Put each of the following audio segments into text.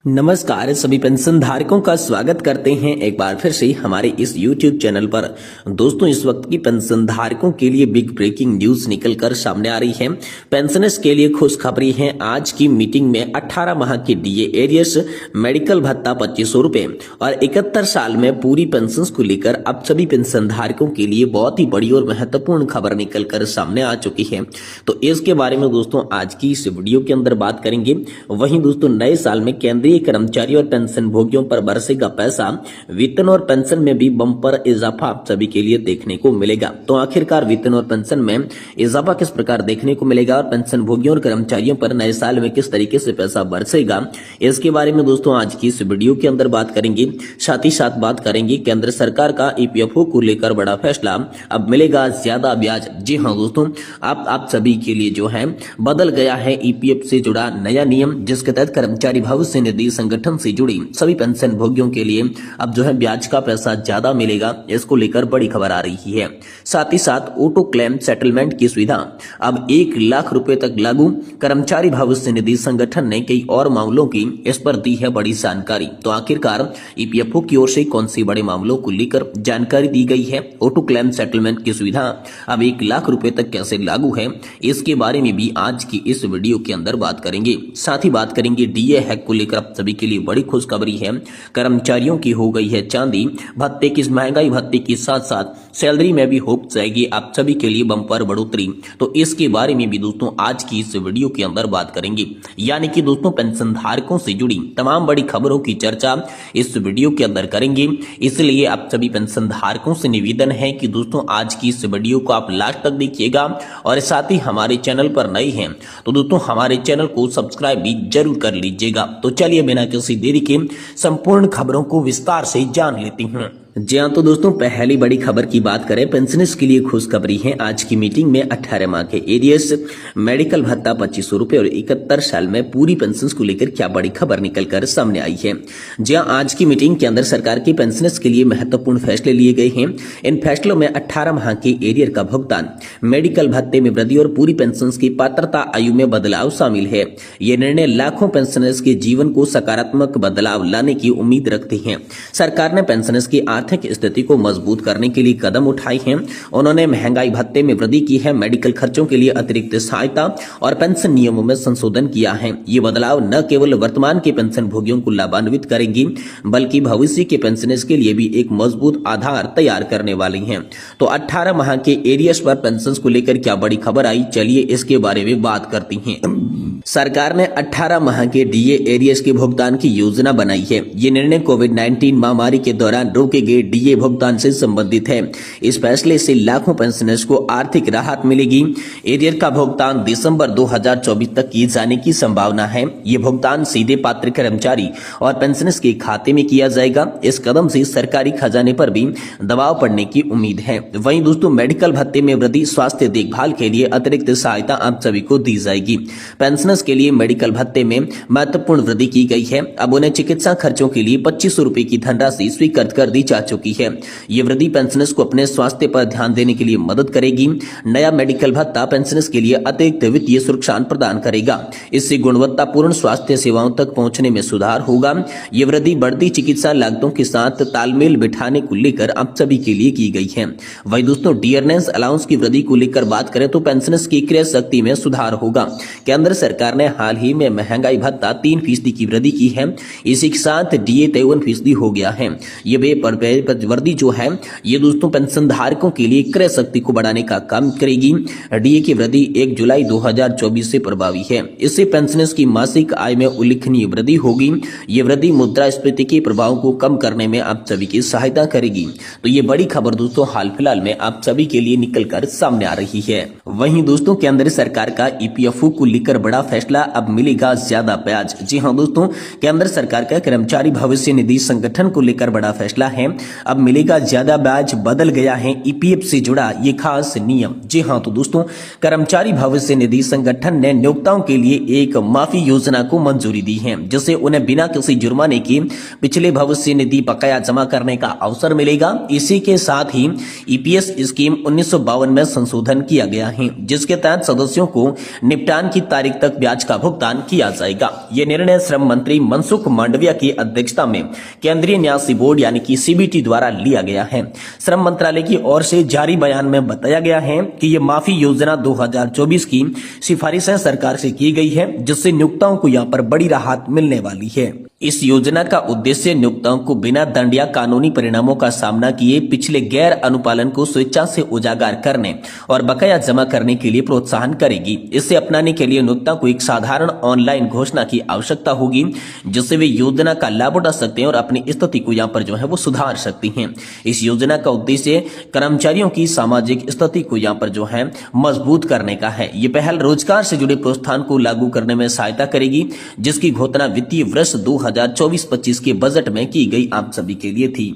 नमस्कार सभी पेंशन धारकों का स्वागत करते हैं एक बार फिर से हमारे इस YouTube चैनल पर। दोस्तों, इस वक्त की पेंशन धारकों के लिए बिग ब्रेकिंग न्यूज निकलकर सामने आ रही है। पेंशनर्स के लिए खुशखबरी है। आज की मीटिंग में 18 माह के डीए एरियर्स, मेडिकल भत्ता 2500 रुपए और 71 साल में पूरी पेंशन को लेकर अब सभी पेंशन धारकों के लिए बहुत ही बड़ी और महत्वपूर्ण खबर निकलकर सामने आ चुकी है। तो इसके बारे में दोस्तों आज की इस वीडियो के अंदर बात करेंगे। वहीं दोस्तों, नए साल में केंद्रीय कर्मचारी और पेंशन भोगियों पर बरसेगा पैसा। वेतन और पेंशन में भी बम्पर इजाफा आप सभी के लिए देखने को मिलेगा। तो आखिरकार वेतन और पेंशन में इजाफा किस प्रकार देखने को मिलेगा और पेंशन भोगियों और कर्मचारियों पर नए साल में किस तरीके से पैसा बरसेगा, इसके बारे में दोस्तों आज की इस वीडियो के अंदर बात करेंगे। साथ ही साथ बात करेंगे केंद्र सरकार का ईपीएफओ को लेकर बड़ा फैसला, अब मिलेगा ज्यादा ब्याज। जी हाँ दोस्तों, आप सभी के लिए जो है बदल गया है ईपीएफ से जुड़ा नया नियम, जिसके तहत कर्मचारी भविष्य निधि संगठन से जुड़ी सभी पेंशन भोगियों के लिए अब जो है ब्याज का पैसा ज्यादा मिलेगा। इसको लेकर बड़ी खबर आ रही है। साथ ही साथ ऑटो क्लेम सेटलमेंट की सुविधा अब 1 लाख रुपए तक लागू। कर्मचारी भविष्य निधि संगठन ने कई और मामलों की इस पर दी है बड़ी जानकारी। तो आखिरकार ईपीएफओ की ओर से कौन सी बड़े मामलों को लेकर जानकारी दी गई है, ऑटो क्लेम सेटलमेंट की सुविधा अब 1 लाख रुपए तक कैसे लागू है, इसके बारे में भी आज की इस वीडियो के अंदर बात करेंगे। साथ ही बात करेंगे डीए हैक को लेकर सभी के लिए बड़ी खुशखबरी है। कर्मचारियों की हो गई है चांदी, भत्ते की महंगाई भत्ते के साथ साथ सैलरी में भी हो जाएगी आप सभी के लिए बम्पर बढ़ोतरी। तो इसके बारे में भी दोस्तों आज की इस वीडियो के अंदर बात करेंगे। यानी कि दोस्तों पेंशन धारकों से जुड़ी तमाम बड़ी खबरों की चर्चा इस वीडियो के अंदर करेंगे। इसलिए आप सभी पेंशन धारकों से निवेदन है कि दोस्तों आज की इस वीडियो को आप लास्ट तक देखिएगा और साथ ही हमारे चैनल पर नए हैं तो दोस्तों हमारे चैनल को सब्सक्राइब भी जरूर कर लीजिएगा। तो चलिए बिना किसी देरी के संपूर्ण खबरों को विस्तार से जान लेती हूँ। जी हाँ, तो दोस्तों पहली बड़ी खबर की बात करें, पेंशनर्स के लिए खुशखबरी है। आज की मीटिंग में 18 माह के एरियर्स, मेडिकल भत्ता 2500 रुपए और 71 साल में पूरी पेंशन को लेकर क्या बड़ी खबर निकलकर सामने आई है। जी हाँ, आज की मीटिंग के अंदर सरकार के पेंशनर्स के लिए महत्वपूर्ण फैसले लिए गए हैं। इन फैसलों में 18 माह के एरियर का भुगतान, मेडिकल भत्ते में वृद्धि और पूरी पेंशन की पात्रता आयु में बदलाव शामिल है। ये निर्णय लाखों पेंशनर्स के जीवन को सकारात्मक बदलाव लाने की उम्मीद रखते हैं। सरकार ने पेंशनर्स की आर्थिक स्थिति को मजबूत करने के लिए कदम उठाए हैं। उन्होंने महंगाई भत्ते में वृद्धि की है, मेडिकल खर्चों के लिए अतिरिक्त सहायता और पेंशन नियमों में संशोधन किया है। ये बदलाव न केवल वर्तमान के पेंशन भोगियों को लाभान्वित करेंगी बल्कि भविष्य के पेंशनर्स के लिए भी एक मजबूत आधार तैयार करने वाली हैं। तो 18 माह के एरियर्स पर पेंशन को लेकर क्या बड़ी खबर आई, चलिए इसके बारे में बात करती हैं। सरकार ने 18 माह के डीए एरियर्स के भुगतान की योजना बनाई है। ये निर्णय कोविड-19 महामारी के दौरान रोके गए डीए भुगतान से संबंधित है। इस फैसले से लाखों पेंशनर्स को आर्थिक राहत मिलेगी। एरियर का भुगतान दिसंबर 2024 तक किए जाने की संभावना है। ये भुगतान सीधे पात्र कर्मचारी और पेंशनर्स के खाते में किया जाएगा। इस कदम से सरकारी खजाने पर भी दबाव पड़ने की उम्मीद है। वहीं दोस्तों मेडिकल भत्ते में वृद्धि, स्वास्थ्य देखभाल के लिए अतिरिक्त सहायता आप सभी को दी जाएगी। पेंशनर्स के लिए मेडिकल भत्ते में महत्वपूर्ण वृद्धि की गई है। अब उन्हें चिकित्सा खर्चों के लिए 2500 रुपए की धनराशि स्वीकृत कर दी जा चुकी है। ये वृद्धि पेंशनर्स को अपने स्वास्थ्य पर ध्यान देने के लिए मदद करेगी। नया मेडिकल भत्ता पेंशनर्स के लिए अतिरिक्त वित्तीय सुरक्षा प्रदान करेगा। इससे गुणवत्तापूर्ण स्वास्थ्य सेवाओं तक पहुंचने में सुधार होगा। ये वृद्धि बढ़ती चिकित्सा लागतों के साथ तालमेल बिठाने को लेकर आप सभी के लिए की गई है। वही दोस्तों डियरनेस अलाउंस की वृद्धि को लेकर बात करें तो पेंशनर्स की क्रय शक्ति में सुधार होगा। केंद्र सरकार ने हाल ही में महंगाई भत्ता 3% की वृद्धि की है। इसी के साथ डीए 53% हो गया है। ये वृद्धि जो है ये दोस्तों पेंशन धारकों के लिए क्रय शक्ति को बढ़ाने का काम करेगी। डीए की वृद्धि 1 जुलाई 2024 से प्रभावी है। इससे पेंशनर्स की मासिक आय में उल्लेखनीय वृद्धि होगी। ये वृद्धि मुद्रास्फीति के प्रभाव को कम करने में आप सभी की सहायता करेगी। तो ये बड़ी खबर दोस्तों हाल फिलहाल में आप सभी के लिए निकलकर सामने आ रही है। वहीं दोस्तों केंद्र सरकार का ईपीएफओ को लेकर बड़ा फैसला, अब मिलेगा ज्यादा ब्याज। जी हाँ दोस्तों, केंद्र सरकार का कर्मचारी भविष्य निधि संगठन को लेकर बड़ा फैसला है। अब मिलेगा ज्यादा ब्याज, बदल गया है ईपीएफ से जुड़ा ये खास नियम। जी हाँ, तो दोस्तों कर्मचारी भविष्य निधि संगठन ने नियोक्ताओं के लिए एक माफी योजना को मंजूरी दी है, जिससे उन्हें बिना किसी जुर्माने के पिछले भविष्य निधि बकाया जमा करने का अवसर मिलेगा। इसी के साथ ही ईपीएस स्कीम 1952 में संशोधन किया गया है, जिसके तहत सदस्यों को निपटान की तारीख तक ब्याज का भुगतान किया जाएगा। ये निर्णय श्रम मंत्री मनसुख मांडविया की अध्यक्षता में केंद्रीय न्यास बोर्ड यानी कि सीबीटी द्वारा लिया गया है। श्रम मंत्रालय की ओर से जारी बयान में बताया गया है कि ये माफी योजना 2024 की सिफारिशें सरकार से की गई है, जिससे नियोक्ताओं को यहाँ पर बड़ी राहत मिलने वाली है। इस योजना का उद्देश्य नियोक्ताओं को बिना दंड या कानूनी परिणामों का सामना किए पिछले गैर अनुपालन को स्वेच्छा से उजागर करने और बकाया जमा करने के लिए प्रोत्साहन करेगी। इसे अपनाने के लिए नियोक्ता को एक साधारण ऑनलाइन घोषणा की आवश्यकता होगी, जिससे वे योजना का लाभ उठा सकते हैं और अपनी स्थिति को यहाँ पर जो है वो सुधार सकती हैं। इस योजना का उद्देश्य कर्मचारियों की सामाजिक स्थिति को यहाँ पर जो है मजबूत करने का है। ये पहल रोजगार से जुड़े प्रोत्साहन को लागू करने में सहायता करेगी, जिसकी घोषणा वित्तीय वर्ष 2024-25 के बजट में की गई आप सभी के लिए थी।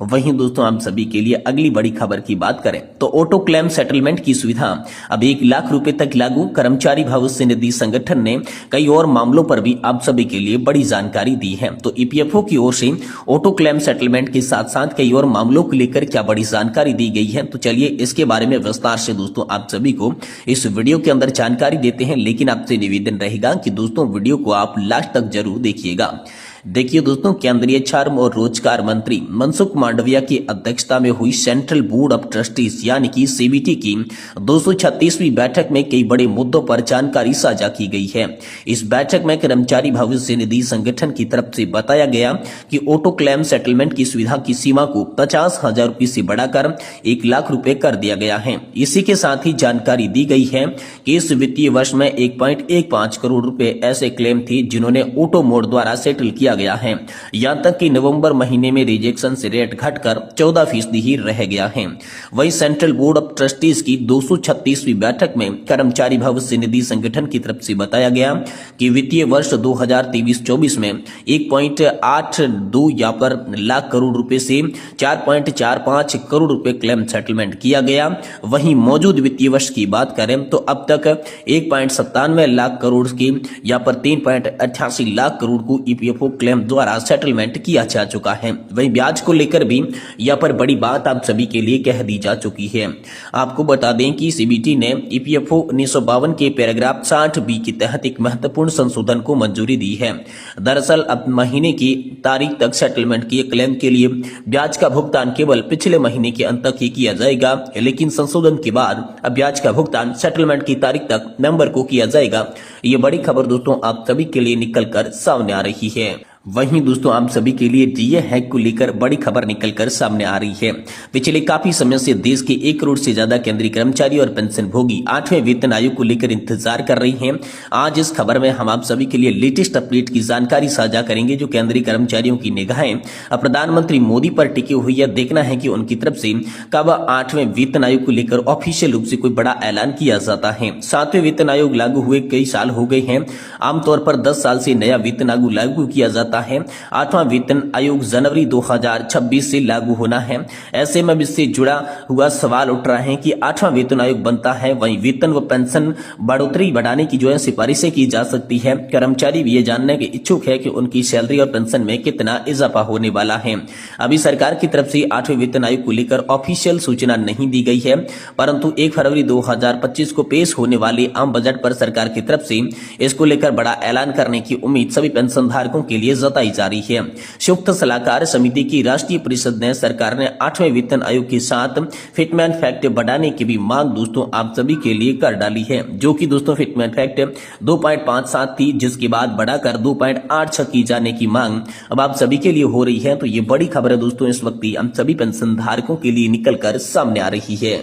वहीं दोस्तों आप सभी के लिए अगली बड़ी खबर की बात करें तो ऑटो क्लेम सेटलमेंट की सुविधा अब 1 लाख रुपए तक लागू। कर्मचारी भविष्य निधि संगठन ने कई और मामलों पर भी आप सभी के लिए बड़ी जानकारी दी है। तो ईपीएफओ की ओर से ऑटो क्लेम सेटलमेंट के साथ साथ कई और मामलों को लेकर क्या बड़ी जानकारी दी गई है, तो चलिए इसके बारे में विस्तार से दोस्तों आप सभी को इस वीडियो के अंदर जानकारी देते हैं। लेकिन आपसे निवेदन रहेगा कि दोस्तों वीडियो को आप लास्ट तक जरूर देखिएगा। देखिए दोस्तों, केंद्रीय श्रम और रोजगार मंत्री मनसुख मांडविया की अध्यक्षता में हुई सेंट्रल बोर्ड ऑफ ट्रस्टीज यानी कि सीबीटी की 236वीं बैठक में कई बड़े मुद्दों पर जानकारी साझा की गई है। इस बैठक में कर्मचारी भविष्य निधि संगठन की तरफ से बताया गया कि ऑटो क्लेम सेटलमेंट की सुविधा की सीमा को 50,000 रुपये से बढ़ाकर 1 लाख रुपए कर दिया गया है। इसी के साथ ही जानकारी दी गई है कि इस वित्तीय वर्ष में 1.15 करोड़ रुपए ऐसे क्लेम थे जिन्होंने ऑटो मोड द्वारा सेटल किया गया है। यहां तक कि नवंबर महीने में रिजेक्शन से रेट घटकर 14% ही रह गया है। वहीं सेंट्रल बोर्ड ऑफ ट्रस्टीज की 236वीं बैठक में कर्मचारी भविष्य निधि संगठन की तरफ से बताया गया कि वित्तीय वर्ष 2023-24 में 1.82 यहाँ पर लाख करोड़ रुपए से 4.45 करोड़ रुपए क्लेम सेटलमेंट किया गया। वहीं मौजूद वित्तीय वर्ष की बात करें तो अब तक 1.97 लाख करोड़ की यहाँ पर 3.88 लाख करोड़ को ईपीएफओ क्लेम द्वारा सेटलमेंट किया जा चुका है। वहीं ब्याज को लेकर भी यहाँ पर बड़ी बात आप सभी के लिए कह दी जा चुकी है। आपको बता दें कि सीबीटी ने ईपीएफओ 1952 के पैराग्राफ 60B के तहत एक महत्वपूर्ण संशोधन को मंजूरी दी है। दरअसल अब महीने की तारीख तक सेटलमेंट किए क्लेम के लिए ब्याज का भुगतान केवल पिछले महीने के अंत तक ही किया जाएगा, लेकिन संशोधन के बाद अब ब्याज का भुगतान सेटलमेंट की तारीख तक नवंबर को किया जाएगा। ये बड़ी खबर दोस्तों आप सभी के लिए निकलकर सामने आ रही है। वहीं दोस्तों आप सभी के लिए डीए हैक को लेकर बड़ी खबर निकलकर सामने आ रही है। पिछले काफी समय से देश के 1 करोड़ से ज्यादा केंद्रीय कर्मचारी और पेंशन भोगी 8वें वेतन आयोग को लेकर इंतजार कर रही हैं। आज इस खबर में हम आप सभी के लिए लेटेस्ट अपडेट की जानकारी साझा करेंगे, जो केंद्रीय कर्मचारियों की निगाहें प्रधानमंत्री मोदी पर टिकी हुई है। देखना है कि उनकी तरफ से कब 8वें वेतन आयोग को लेकर ऑफिशियल रूप से कोई बड़ा ऐलान किया जाता है। 7वें वेतन आयोग लागू हुए कई साल हो गए हैं। आमतौर पर 10 साल से नया वेतन आयोग लागू किया जाता है। 8वां वेतन आयोग जनवरी 2026 से लागू होना है। ऐसे में इससे जुड़ा हुआ सवाल उठ रहा है कि 8वां वेतन आयोग बनता है, वहीं वेतन व पेंशन बढ़ोतरी बढ़ाने की जो है सिफारिशें की जा सकती है। कर्मचारी भी ये जानने के इच्छुक है कि उनकी सैलरी और पेंशन में कितना इजाफा होने वाला है। अभी सरकार की तरफ से 8वें वेतन आयोग को लेकर ऑफिशियल सूचना नहीं दी गई है, परंतु 1 फरवरी 2025 को पेश होने वाले आम बजट पर सरकार की तरफ से इसको लेकर बड़ा ऐलान करने की उम्मीद सभी पेंशन धारकों के लिए जताई जा रही है। संयुक्त सलाहकार समिति की राष्ट्रीय परिषद ने सरकार ने 8वें वेतन आयोग के साथ फिटमेंट फैक्ट बढ़ाने की भी मांग दोस्तों आप सभी के लिए कर डाली है, जो कि दोस्तों फिटमेंट फैक्ट 2.57 थी, जिसके बाद बढ़ाकर 2.86 की जाने की मांग अब आप सभी के लिए हो रही है। तो ये बड़ी खबर है दोस्तों इस वक्त हम सभी पेंशन धारकों के लिए निकलकर सामने आ रही है।